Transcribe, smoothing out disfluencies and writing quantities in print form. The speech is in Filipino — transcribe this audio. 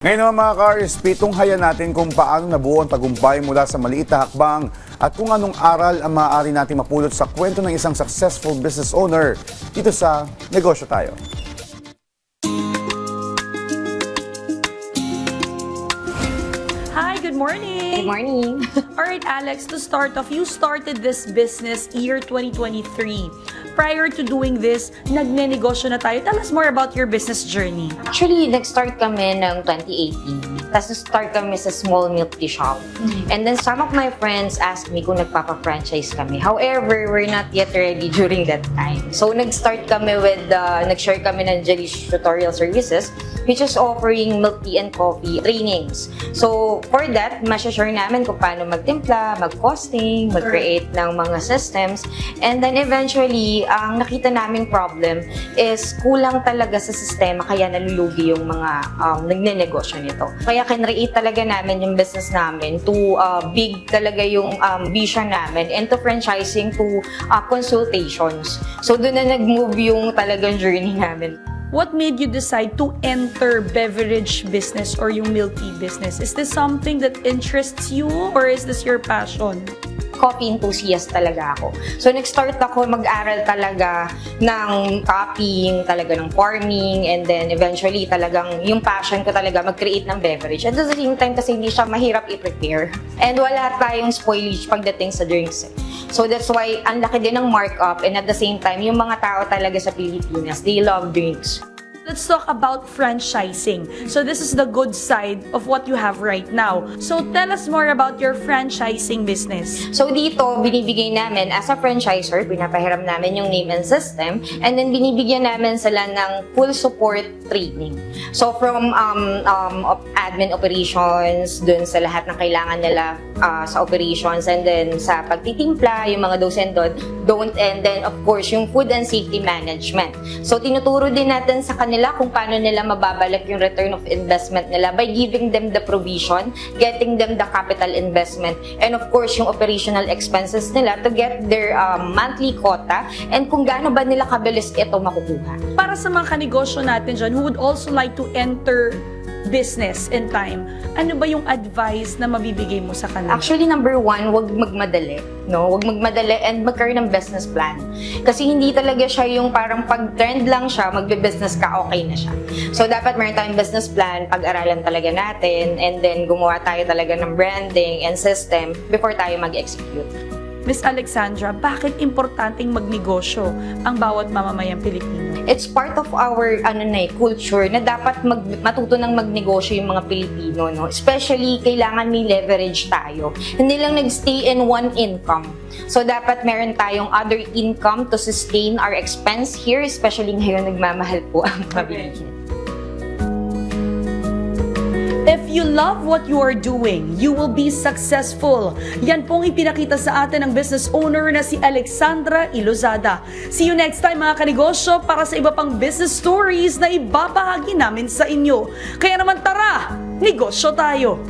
Ngayon naman mga ka-RSP, tunghayan natin kung paano nabuo ang tagumpay mula sa maliit na hakbang at kung anong aral ang maaari natin mapulot sa kwento ng isang successful business owner dito sa Negosyo Tayo. Hi, good morning! Good morning. Alright, Alex, to start off, you started this business year 2023. Prior to doing this, nagnenegosyo na tayo. Tell us more about your business journey. Actually, nag-start kami ng 2018. Tapos nag-start kami sa small milk tea shop. And then some of my friends asked me kung nagpapa-franchise kami. However, we're not yet ready during that time. So nag-start kami with, nag-share kami ng Jelish Tutorial Services, which is offering milk tea and coffee trainings. So for that, masyashare namin kung paano magtimpla, mag-costing, mag-create ng mga systems. And then eventually, ang nakita naming problem is kulang talaga sa sistema kaya nalulugi yung mga nagnenegosyo nito. Kaya kinreate talaga namin yung business namin to big talaga yung vision namin and to franchising to consultations. So doon na nag-move yung talagang journey namin. What made you decide to enter beverage business or yung milk tea business? Is this something that interests you or is this your passion? Coffee enthusiast talaga ako. So, nag-start ako mag-aral talaga ng copying, talaga ng farming, and then eventually talagang yung passion ko talaga mag-create ng beverage. At the same time kasi hindi siya mahirap i-prepare. And wala tayong spoilage pagdating sa drinks. So, that's why ang laki din ng markup and at the same time, yung mga tao talaga sa Pilipinas, they love drinks. Let's talk about franchising. So this is the good side of what you have right now. So tell us more about your franchising business. So dito, binibigay namin as a franchisor, pinapahiram namin yung name and system, and then binibigyan namin sila ng full support training. So from admin operations, dun sa lahat ng kailangan nila sa operations, and then sa pagtitimpla, yung mga do's and don't, and then of course yung food and safety management. So tinuturo din natin sa kanila kung paano nila mababalik yung return of investment nila by giving them the provision, getting them the capital investment, and of course yung operational expenses nila to get their monthly quota and kung gaano ba nila kabilis ito makukuha. Para sa mga kanegosyo natin dyan who would also like to enter business in time, ano ba yung advice na mabibigay mo sa kanila? Actually, number one, wag magmadali. No? Wag magmadali and magkaroon ng business plan. Kasi hindi talaga siya yung parang pag-trend lang siya, magbe-business ka, okay na siya. So, dapat meron tayong business plan, pag-aralan talaga natin, and then gumawa tayo talaga ng branding and system before tayo mag-execute. Miss Alexandra, bakit importanteng magnegosyo ang bawat mamamayang Pilipino? It's part of our culture na dapat matuto ng magnegosyo yung mga Pilipino, no? Especially kailangan may leverage tayo. Hindi lang nagstay in one income. So dapat meron tayong other income to sustain our expense here, especially ngayon nagmamahal po ang pamilya. If you love what you are doing, you will be successful. Yan pong ipinakita sa atin ng business owner na si Alexandra Ilozada. See you next time mga kanegosyo para sa iba pang business stories na ibabahagi namin sa inyo. Kaya naman tara, negosyo tayo!